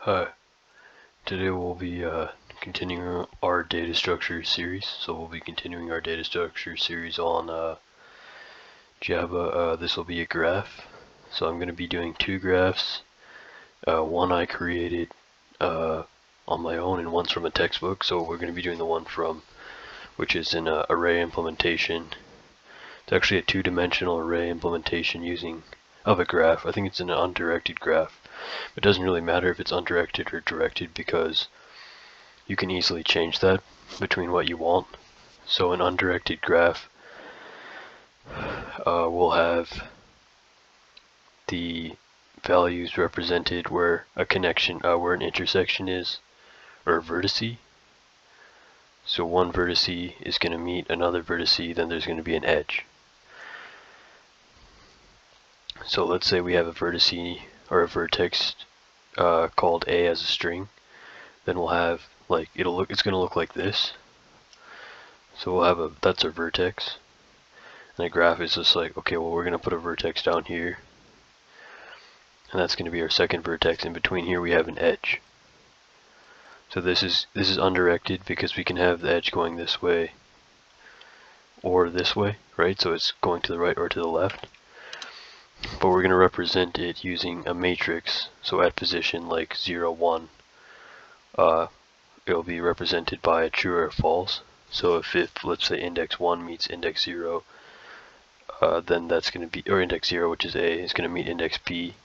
Hi, today we'll be continuing our data structure series. So we'll be continuing our data structure series on Java. This will be a graph. So I'm going to be doing two graphs. One I created on my own and one's from a textbook. So we're going to be doing the one from, which is an array implementation. It's actually a two-dimensional array implementation of a graph. I think it's an undirected graph. It doesn't really matter if it's undirected or directed because you can easily change that between what you want. So an undirected graph will have the values represented where a connection, where an intersection is, or a vertice. So one vertice is going to meet another vertice, then there's going to be an edge. So let's say we have a vertice or a vertex called A as a string. Then we'll have it's going to look like this. So we'll have that's our vertex. And a graph is just like, okay, well, we're going to put a vertex down here. And that's going to be our second vertex. In between here we have an edge. So this is undirected because we can have the edge going this way or this way, right? So it's going to the right or to the left. But we're going to represent it using a matrix. So at position like 0, 1, it'll be represented by a true or false. So if let's say index 1 meets index 0, then that's going to be, or index 0, which is A, is going to meet index B.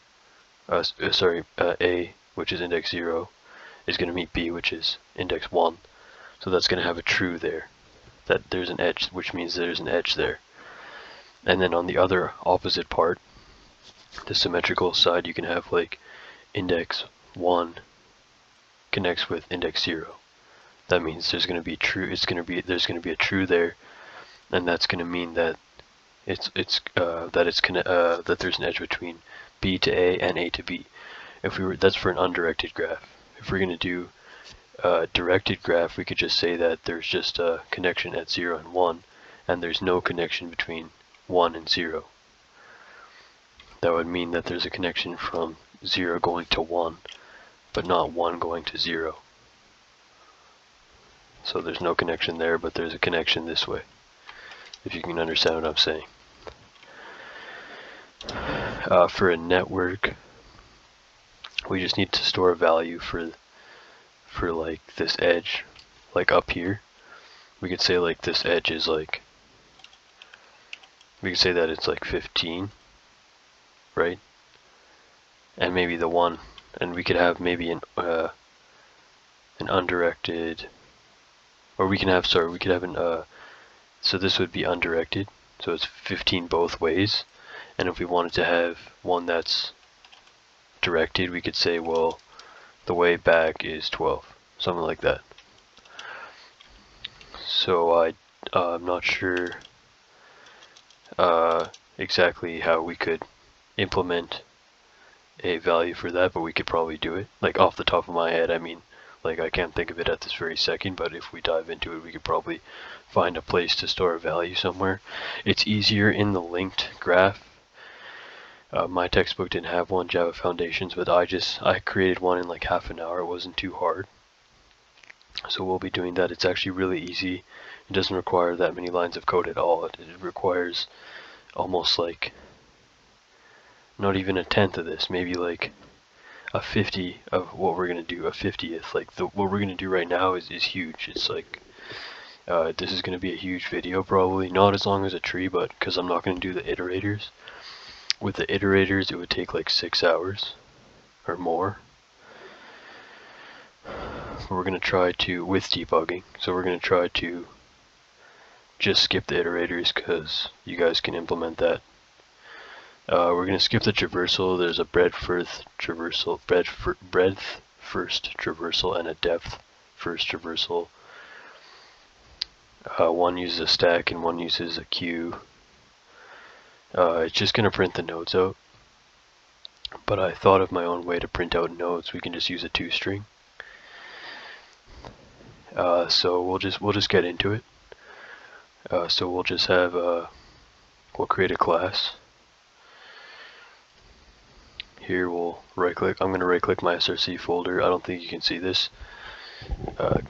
A, which is index 0, is going to meet B, which is index 1. So that's going to have a true there. That there's an edge, which means there's an edge there. And then on the other opposite part, the symmetrical side, you can have like index 1 connects with index 0. That means there's going to be true. There's going to be a true there, and that's going to mean that that there's an edge between B to A and A to B. That's for an undirected graph. If we're going to do a directed graph, we could just say that there's just a connection at 0 and 1, and there's no connection between 1 and 0. That would mean that there's a connection from 0 going to 1, but not 1 going to 0. So there's no connection there, but there's a connection this way, if you can understand what I'm saying. For a network, we just need to store a value for like this edge, like up here. We could say like this edge is like, we could say that it's like 15, right? And maybe the one, and we could have maybe an undirected, or we can have, so this would be undirected, so it's 15 both ways. And if we wanted to have one that's directed, we could say, well, the way back is 12, something like that. So I'm not sure exactly how we could implement a value for that, but we could probably do it. Like off the top of my head, I mean, like I can't think of it at this very second, but if we dive into it, we could probably find a place to store a value somewhere. It's easier in the linked graph. My textbook didn't have one, Java Foundations, but I created one in like half an hour. It wasn't too hard. So we'll be doing that. It's actually really easy. It doesn't require that many lines of code at all. It requires almost like not even a tenth of this, maybe like a 50 of what we're going to do, a 50th. Like what we're going to do right now is huge. It's like, this is going to be a huge video probably, not as long as a tree, but because I'm not going to do the iterators. With the iterators, it would take like 6 hours or more. We're going to try to, with debugging, so we're going to try to just skip the iterators because you guys can implement that. We're going to skip the traversal. There's a breadth first traversal, and a depth first traversal. One uses a stack and one uses a queue. It's just going to print the nodes out. But I thought of my own way to print out nodes. We can just use a toString. So we'll just get into it. So we'll just have we'll create a class. here we'll right click. I'm going to right click my src folder. I don't think you can see this,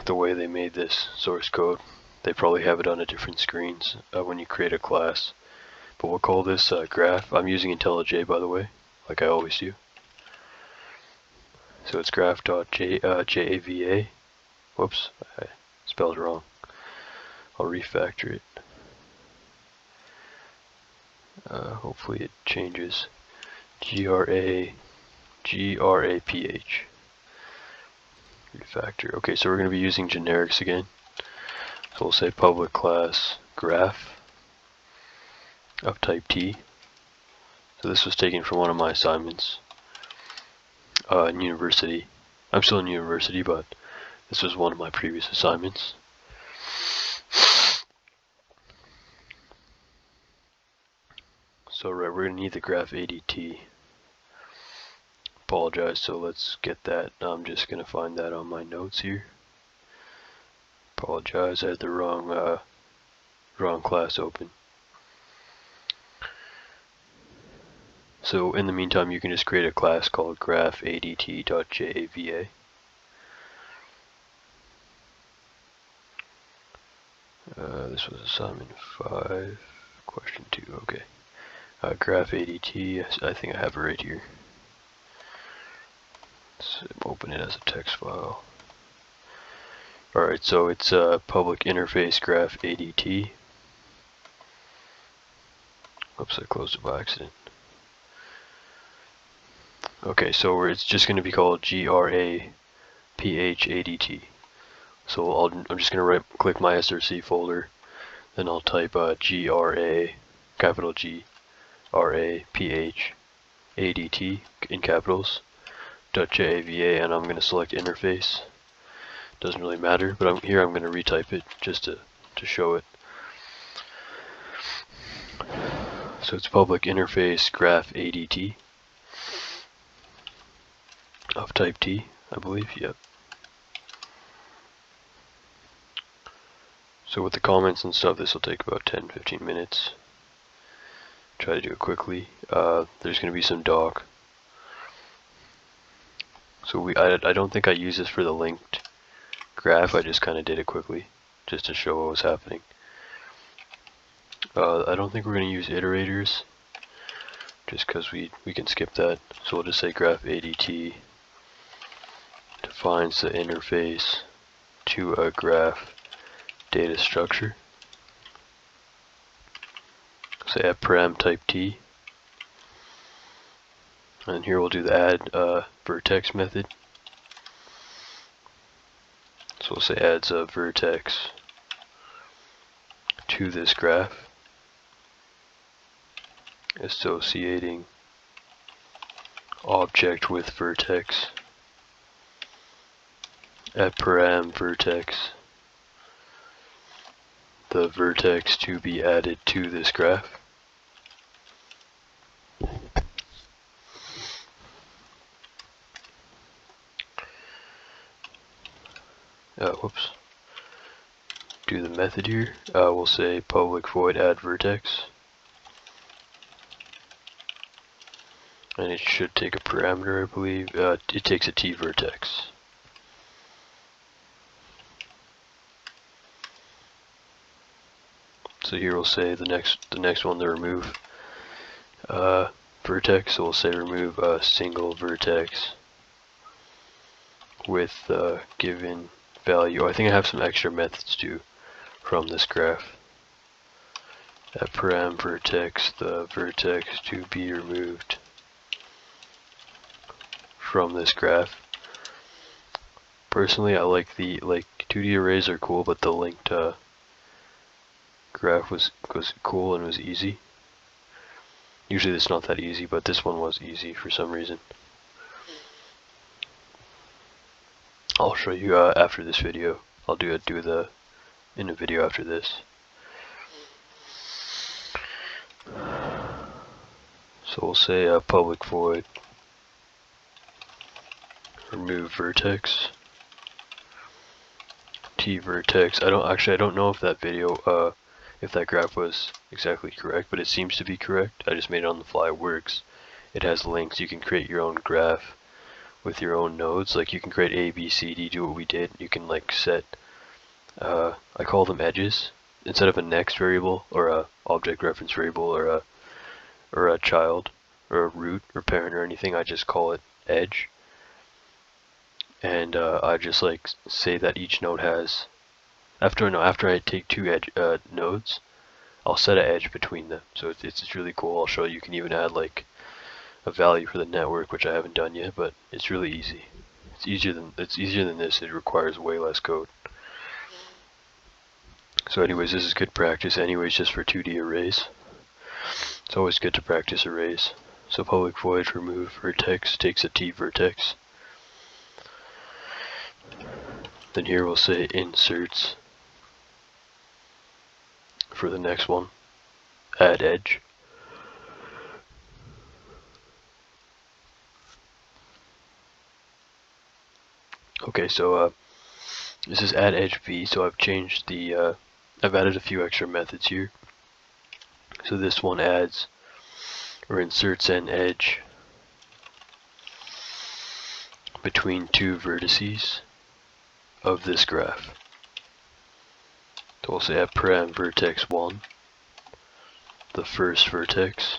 the way they made this source code. They probably have it on a different screens when you create a class. But we'll call this graph. I'm using intellij, by the way, like I always do. So it's graph.java. Whoops, I spelled it wrong. I'll refactor it. Hopefully it changes. graph. Refactor. Okay, so we're going to be using generics again. So we'll say public class graph of type T. So this was taken from one of my assignments in university. I'm still in university, but this was one of my previous assignments. So right, we're going to need the graph ADT. Apologize, so let's get that. I'm just going to find that on my notes here. Apologize, I had the wrong class open. So in the meantime, you can just create a class called graph_adt.java. This was assignment 5, question 2. Okay. Graph_adt. I think I have it right here. Let's open it as a text file. Alright, so it's a public interface graph ADT. Oops, I closed it by accident. Okay, so it's just going to be called graph_adt. So I'm just going to right click my src folder, then I'll type capital G R A P H A D T in capitals .java, and I'm going to select interface. Doesn't really matter, but I'm going to retype it just to show it. So it's public interface graph ADT of type T, I believe. Yep. So with the comments and stuff, this will take about 10-15 minutes. Try to do it quickly. There's going to be some doc. So I don't think I use this for the linked graph. I just kind of did it quickly just to show what was happening. I don't think we're going to use iterators just because we can skip that. So we'll just say graph ADT defines the interface to a graph data structure. Say add param type T. And here we'll do the add vertex method. So we'll say adds a vertex to this graph, associating object with vertex, add param vertex, the vertex to be added to this graph. Whoops. Do the method here. We'll say public void add vertex, and it should take a parameter, I believe. It takes a T vertex. So here we'll say the next one, the remove vertex. So we'll say remove a single vertex with given value. I think I have some extra methods too from this graph. At param vertex, the vertex to be removed from this graph. Personally, I like 2D arrays are cool, but the linked graph was cool and was easy. Usually it's not that easy, but this one was easy for some reason. I'll show you after this video. I'll do the in a video after this. So we'll say public void remove vertex T vertex. I don't know if that video if that graph was exactly correct, but it seems to be correct. I just made it on the fly. It works. it has links. You can create your own graph with your own nodes. Like you can create A, B, C, D, do what we did. You can like set, I call them edges. Instead of a next variable or a object reference variable or a child or a root or parent or anything, I just call it edge. And I just like say that each node has, after I take two edge nodes, I'll set an edge between them. So it's really cool. I'll show you. You can even add like a value for the network, which I haven't done yet, but it's really easy. It's easier than this. It requires way less code. So anyways, this is good practice anyways, just for 2D arrays. It's always good to practice arrays. So public void remove vertex takes a T vertex. Then here we'll say inserts for the next one. Add edge. Okay, so this is add edge v, so I've changed the, I've added a few extra methods here. So this one adds or inserts an edge between two vertices of this graph. So we'll say at param vertex 1, the first vertex,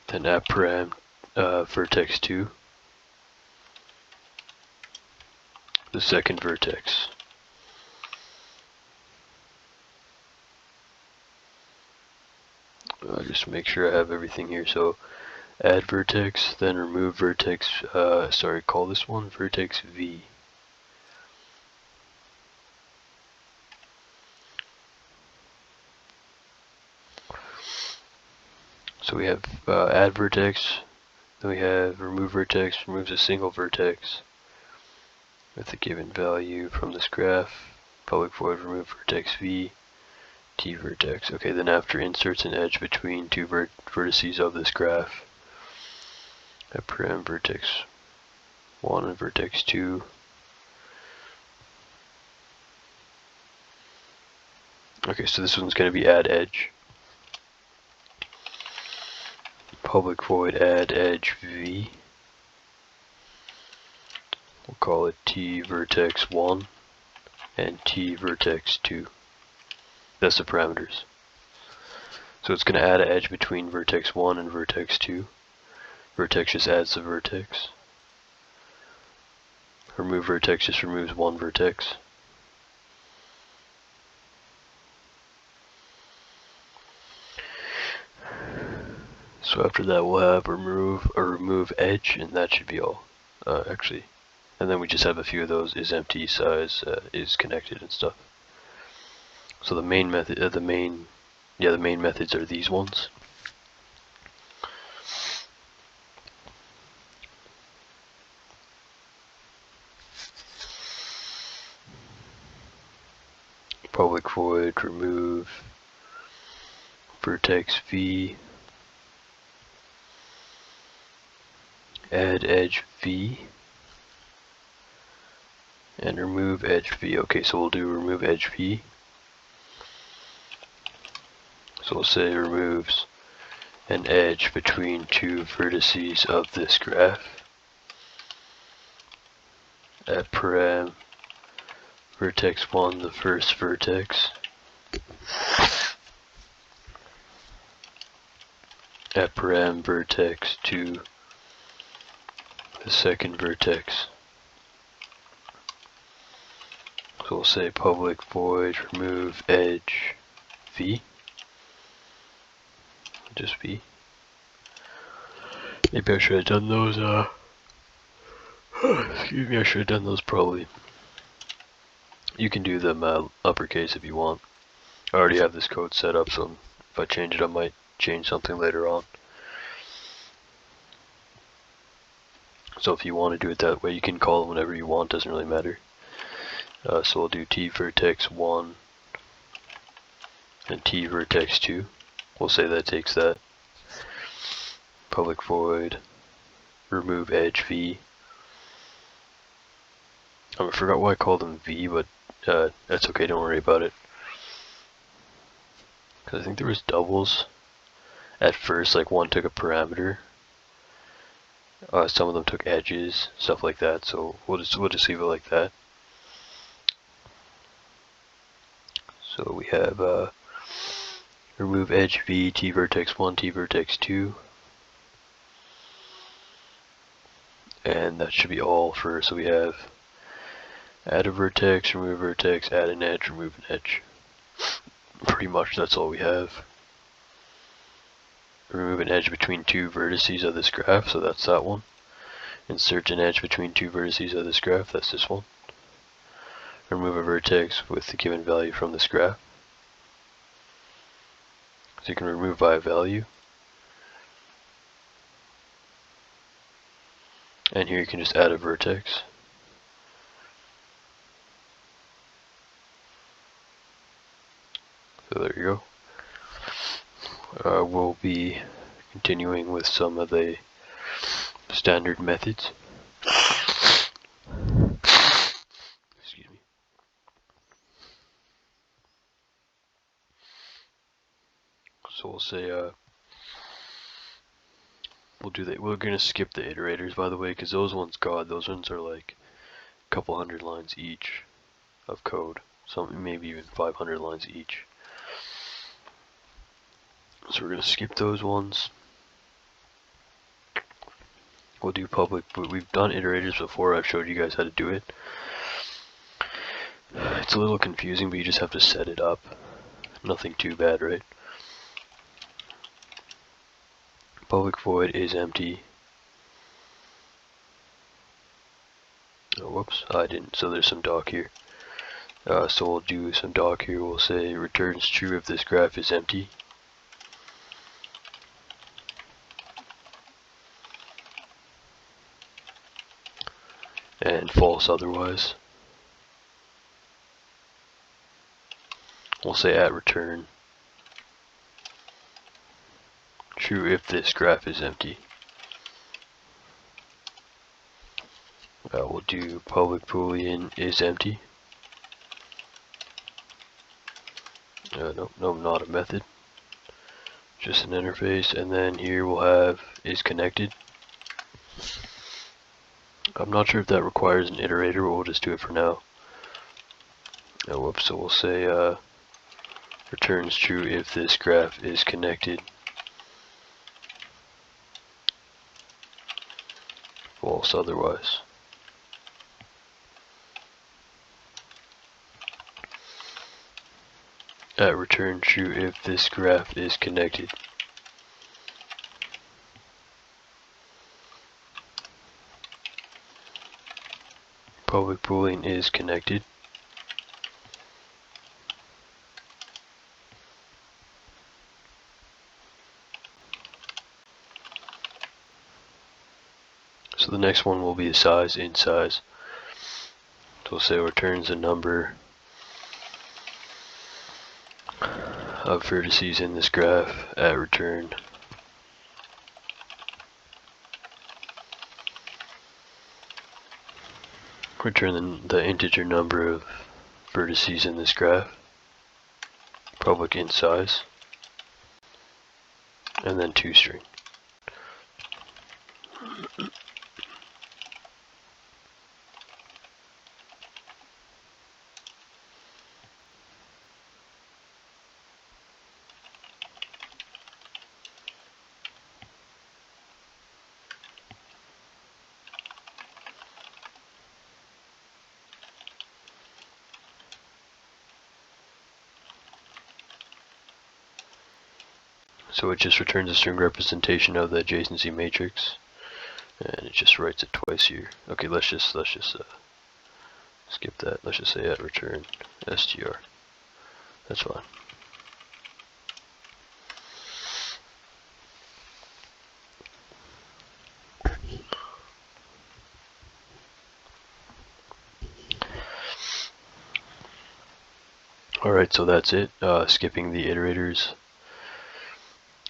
then at param vertex 2, the second vertex. Just make sure I have everything here. So add vertex, then remove vertex, call this one vertex v. So we have add vertex, then we have remove vertex, removes a single vertex with a given value from this graph, public void remove vertex v, T vertex. Okay, then after inserts an edge between two vertices of this graph, at param vertex 1 and vertex 2. Okay, so this one's going to be add edge. Public void add edge v. We'll call it T vertex 1 and T vertex 2. That's the parameters. So it's going to add an edge between vertex 1 and vertex 2. Vertex just adds the vertex. Remove vertex just removes one vertex. So after that we'll have remove edge, and that should be all. Actually, and then we just have a few of those is empty, size, is connected and stuff. So the main method, the main methods are these ones. Public void remove vertex v, add edge v, and remove edge v. Okay, so we'll do remove edge v. So we'll say removes an edge between two vertices of this graph at param vertex 1, the first vertex, at param vertex 2, the second vertex. So we'll say public void remove edge v, just v. Maybe I should have done those, excuse me, I should have done those probably. You can do them uppercase if you want. I already have this code set up, so if I change it I might change something later on. So if you want to do it that way, you can call it whenever you want, doesn't really matter. So we'll do T vertex 1 and T vertex 2. We'll say that takes that. Public void remove edge v. I forgot why I called them v, but that's okay, don't worry about it. Because I think there was doubles at first, like one took a parameter, some of them took edges, stuff like that. So we'll just leave it like that. So we have remove edge v, t vertex 1, t vertex 2, and that should be all for. So we have add a vertex, remove a vertex, add an edge, remove an edge. Pretty much that's all we have. Remove an edge between two vertices of this graph, so that's that one. Insert an edge between two vertices of this graph, that's this one. Remove a vertex with the given value from this graph. So you can remove by a value. And here you can just add a vertex. So there you go. We'll be continuing with some of the standard methods. Excuse me. So we'll say we're gonna skip the iterators, by the way, because those ones are like a couple hundred lines each of code, some maybe even 500 lines each. So we're gonna skip those ones. We'll do public, but we've done iterators before. I've showed you guys how to do it. It's a little confusing, but you just have to set it up. Nothing too bad, right? Public void is empty. Oh, whoops, I didn't. So there's some doc here. So we'll do some doc here. We'll say returns true if this graph is empty. And false otherwise. We'll say at return true if this graph is empty. We'll do public boolean is empty. No, not a method. Just an interface. And then here we'll have is connected. I'm not sure if that requires an iterator, but we'll just do it for now. Whoops, so we'll say returns true if this graph is connected. False otherwise. At return true if this graph is connected. Public boolean is connected. So the next one will be the size in size. So we'll say returns a number of vertices in this graph at return. Return the integer number of vertices in this graph, public int size, and then toString. So it just returns a string representation of the adjacency matrix, and it just writes it twice here. Okay, let's just skip that. Let's just say at return str. That's fine. Alright, so that's it. Skipping the iterators.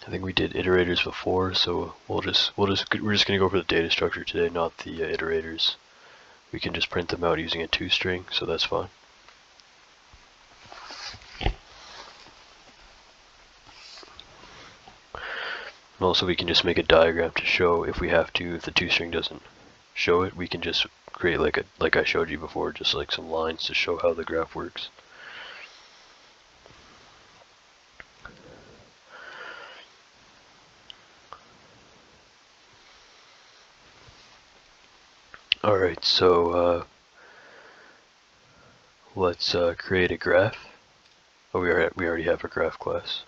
I think we did iterators before, so we're just gonna go for the data structure today, not the iterators. We can just print them out using a toString, so that's fine. And also we can just make a diagram to show if we have to, if the toString doesn't show it, we can just create like I showed you before, just like some lines to show how the graph works. Alright, so let's create a graph. Oh, we already have a graph class.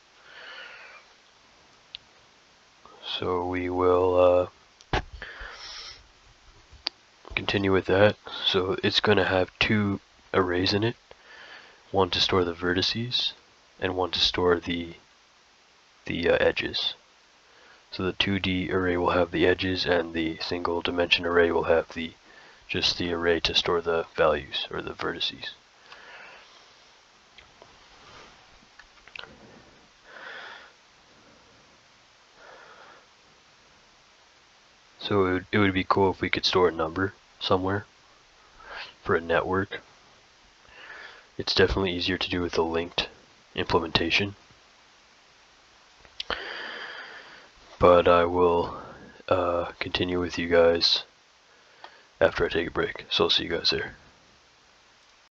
So we will continue with that. So it's going to have two arrays in it, one to store the vertices and one to store the edges. So the 2D array will have the edges, and the single dimension array will have just the array to store the values or the vertices. So it would be cool if we could store a number somewhere for a network. It's definitely easier to do with a linked implementation. But I will continue with you guys after I take a break. So I'll see you guys there.